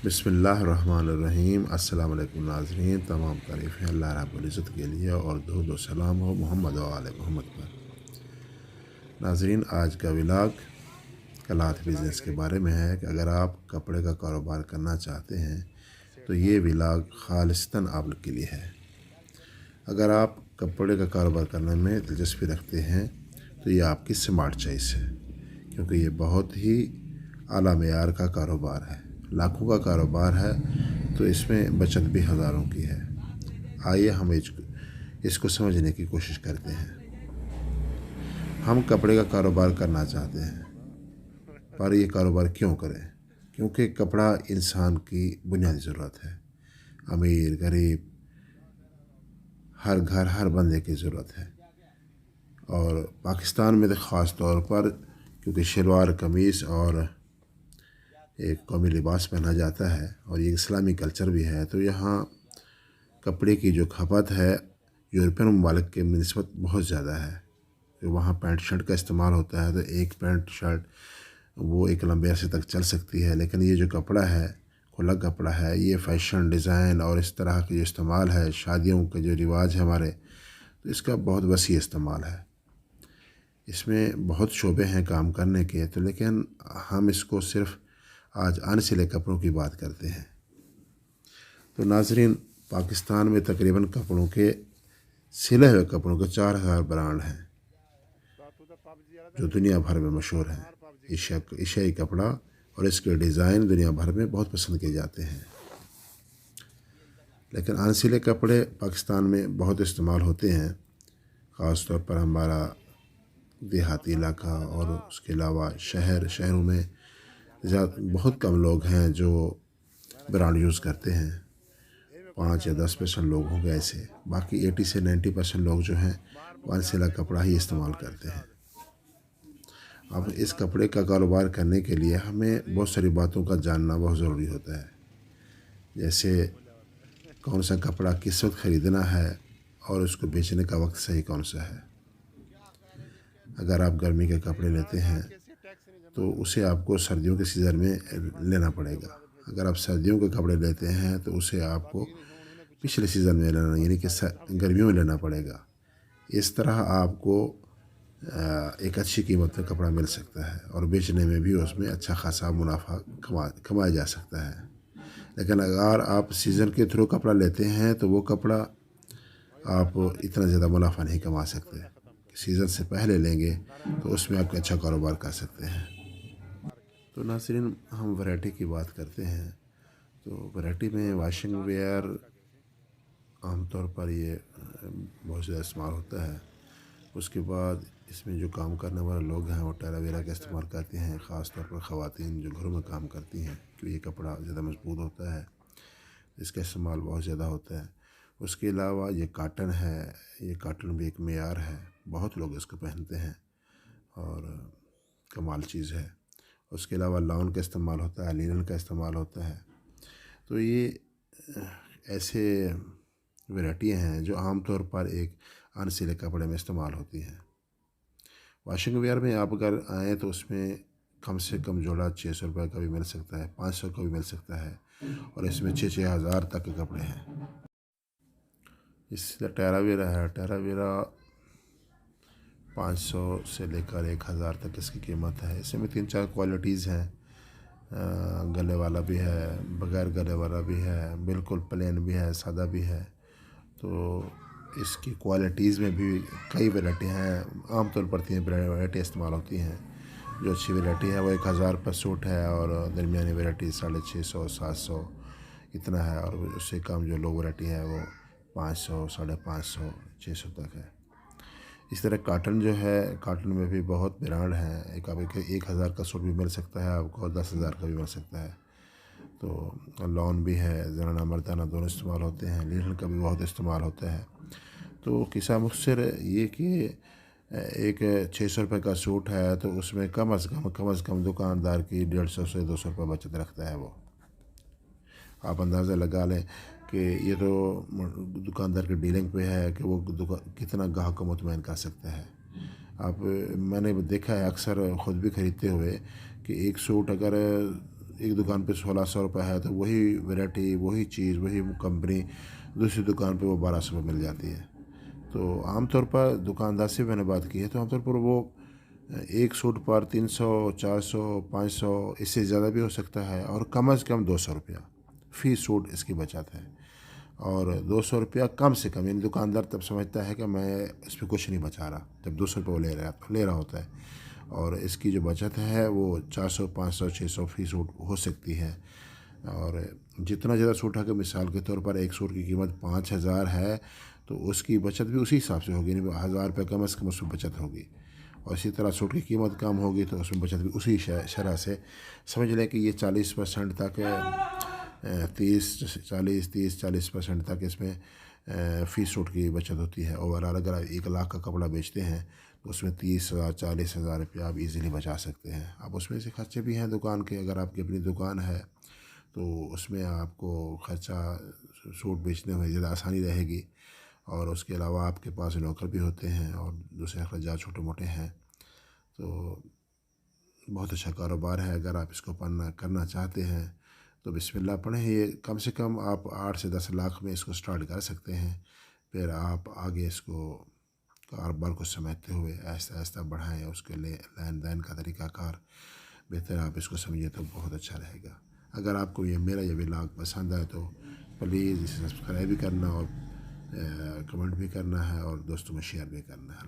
बिस्मिल्लाहिर्रहमानिर्रहीम। अस्सलाम वालेकुम नाज़रीन। तमाम तारीफ़ें अल्लाह रब्बुल इज़्ज़त के लिए और दुरूद व सलाम हो मोहम्मद व आले मोहम्मद पर। नाज़रीन, आज का व्लॉग क्लॉथ बिज़नेस के बारे में है कि अगर आप कपड़े का कारोबार करना चाहते हैं तो ये व्लॉग खालिस्तन आप लोग के लिए है। अगर आप कपड़े का कारोबार करने में दिलचस्पी रखते हैं तो ये आपकी स्मार्ट चॉइस है, क्योंकि ये बहुत ही आला मेयार का कारोबार है, लाखों का कारोबार है, तो इसमें बचत भी हज़ारों की है। आइए हम इसको समझने की कोशिश करते हैं। हम कपड़े का कारोबार करना चाहते हैं, पर ये कारोबार क्यों करें? क्योंकि कपड़ा इंसान की बुनियादी ज़रूरत है। अमीर गरीब हर घर हर बंदे की ज़रूरत है, और पाकिस्तान में तो ख़ास तौर पर क्योंकि शलवार कमीज़ और एक कौमी लिबास पहना जाता है और ये इस्लामी कल्चर भी है, तो यहाँ कपड़े की जो खपत है यूरोपियन ममालिक के निस्बत बहुत ज़्यादा है। तो वहाँ पैंट शर्ट का इस्तेमाल होता है, तो एक पैंट शर्ट वो एक लंबे अरसे तक चल सकती है, लेकिन ये जो कपड़ा है, खुला कपड़ा है, ये फ़ैशन डिज़ाइन और इस तरह के जो इस्तेमाल है, शादियों के जो रिवाज है हमारे, तो इसका बहुत वसी इस्तेमाल है। इसमें बहुत शोबे हैं काम करने के, तो लेकिन हम इसको सिर्फ़ आज अनसिले कपड़ों की बात करते हैं। तो नाज़रीन, पाकिस्तान में तकरीबन कपड़ों के सिले हुए कपड़ों के 4000 ब्रांड हैं जो दुनिया भर में मशहूर हैं। एशियाई कपड़ा और इसके डिज़ाइन दुनिया भर में बहुत पसंद किए जाते हैं, लेकिन अनसिले कपड़े पाकिस्तान में बहुत इस्तेमाल होते हैं। ख़ास तौर पर हमारा देहाती इलाका और उसके अलावा शहरों में बहुत कम लोग हैं जो ब्रांड यूज़ करते हैं। 5 या 10% लोग होंगे ऐसे, बाकी 80 से 90% लोग जो हैं वो अनसिला कपड़ा ही इस्तेमाल करते हैं। अब इस कपड़े का कारोबार करने के लिए हमें बहुत सारी बातों का जानना बहुत ज़रूरी होता है, जैसे कौन सा कपड़ा किस वक्त ख़रीदना है और उसको बेचने का वक्त सही कौन सा है। अगर आप गर्मी के कपड़े लेते हैं तो उसे आपको सर्दियों के सीज़न में लेना पड़ेगा। अगर आप सर्दियों के कपड़े लेते हैं तो उसे आपको पिछले सीज़न में लेना, यानी कि गर्मियों में लेना पड़ेगा। इस तरह आपको एक अच्छी कीमत में कपड़ा मिल सकता है और बेचने में भी उसमें अच्छा खासा मुनाफा कमाया जा सकता है। लेकिन अगर आप सीज़न के थ्रू कपड़ा लेते हैं तो वो कपड़ा आप इतना ज़्यादा मुनाफा नहीं कमा सकते। सीज़न से पहले लेंगे तो उसमें आप अच्छा कारोबार कर सकते हैं। तो नाज़रीन, हम वैरायटी की बात करते हैं, तो वैरायटी में वाशिंग वेयर आमतौर पर ये बहुत ज़्यादा इस्तेमाल होता है। उसके बाद इसमें जो काम करने वाले लोग हैं वो टेरावेरा का इस्तेमाल करते हैं, ख़ास तौर पर ख़वातीन जो घरों में काम करती हैं, क्योंकि ये कपड़ा ज़्यादा मजबूत होता है, इसका इस्तेमाल बहुत ज़्यादा होता है। उसके अलावा ये काटन है, ये काटन भी एक मेयार है, बहुत लोग इसको पहनते हैं और कमाल चीज़ है। उसके अलावा लॉन का इस्तेमाल होता है, लिनन का इस्तेमाल होता है। तो ये ऐसे वैरायटियाँ हैं जो आमतौर पर एक अनसिले कपड़े में इस्तेमाल होती हैं। वाशिंग वेयर में आप अगर आएँ तो उसमें कम से कम जोड़ा 600 रुपये का भी मिल सकता है, 500 का भी मिल सकता है, और इसमें 6-6 हज़ार तक के कपड़े हैं। इससे टेरावेरा है, टेरावेरा 500 से लेकर 1000 तक इसकी कीमत है। इसमें 3-4 क्वालिटीज़ हैं, गले वाला भी है, बगैर गले वाला भी है, बिल्कुल प्लेन भी है, सादा भी है। तो इसकी क्वालिटीज़ में भी कई वैरायटी हैं। आमतौर पर 3 वैरायटी इस्तेमाल होती हैं। जो अच्छी वैरायटी है वो 1000 पर सूट है, और दरमियानी वैरायटी 650-700 इतना है, और उससे कम जो लो वैरायटी है वो 500, 550, 600 तक है। इस तरह काटन जो है, काटन में भी बहुत ब्रांड हैं। एक 1000 का सूट भी मिल सकता है आपको, और 10,000 का भी मिल सकता है। तो लॉन भी है, ज़नाना मर्दाना दोनों इस्तेमाल होते हैं, लिनन का भी बहुत इस्तेमाल होता है। तो किस्सा मुख्तसर ये कि एक 600 रुपये का सूट है तो उसमें कम से कम दुकानदार की 150 से 200 रुपये बचत रखता है वो। आप अंदाज़ा लगा लें कि ये तो दुकानदार की डीलिंग पे है कि वो कितना ग्राहक को मुतमईन कर सकता है। मैंने देखा है अक्सर ख़ुद भी ख़रीदते हुए कि एक सूट अगर ایک دکان پہ 1600 روپے ہے تو وہی ویرائٹی، وہی چیز، وہی کمپنی دوسری دکان پہ وہ 1200 میں مل جاتی ہے۔ تو عام طور پر دکاندار سے میں نے بات کی ہے تو عام طور پر وہ ایک سوٹ پر 300، 400، 500، اس سے زیادہ بھی ہو سکتا ہے، اور کم از کم 200 روپیہ فی سوٹ اس کی بچت ہے۔ اور 200 روپیہ کم سے کم، یعنی دکاندار تب سمجھتا ہے کہ میں اس پہ کچھ نہیں بچا رہا جب 200 روپے وہ لے رہا ہوتا ہے، اور اس کی جو بچت ہے وہ 400، 500، 600 فی سوٹ ہو سکتی ہے۔ اور جتنا زیادہ سوٹ ہے کہ مثال کے طور پر ایک سوٹ کی قیمت 5000 ہے تو اس کی بچت بھی اسی حساب سے ہوگی، یعنی 1000 روپے کم از کم اس میں بچت ہوگی۔ اور اسی طرح سوٹ کی قیمت کم ہوگی تو اس میں بچت بھی اسی شرح سے سمجھ لیں کہ یہ 40% تک، 30 40 30 40% تک اس میں فی سوٹ کی بچت ہوتی ہے۔ اوورآل اگر آپ 1 لاکھ کا کپڑا بیچتے ہیں تو اس میں 30,000 40,000 روپیہ آپ ایزیلی بچا سکتے ہیں۔ اب اس میں سے خرچے بھی ہیں دکان کے، اگر آپ کی اپنی دکان ہے تو اس میں آپ کو خرچہ سوٹ بیچنے میں زیادہ آسانی رہے گی، اور اس کے علاوہ آپ کے پاس نوکر بھی ہوتے ہیں اور دوسرے اخراجات چھوٹے موٹے ہیں۔ تو بہت اچھا کاروبار ہے، اگر آپ اس کو کرنا چاہتے ہیں تو بسم اللہ پڑھیں۔ یہ کم سے کم آپ 8 سے 10 لاکھ میں اس کو سٹارٹ کر سکتے ہیں، پھر آپ آگے اس کو کاروبار کو سمجھتے ہوئے آہستہ آہستہ بڑھائیں، اس کے لیے لین دین کا طریقہ کار بہتر آپ اس کو سمجھیں تو بہت اچھا رہے گا۔ اگر آپ کو میرا یہ ولاگ پسند آئے تو پلیز اسے سبسکرائب بھی کرنا، اور کمنٹ بھی کرنا ہے، اور دوستوں میں شیئر بھی کرنا ہے۔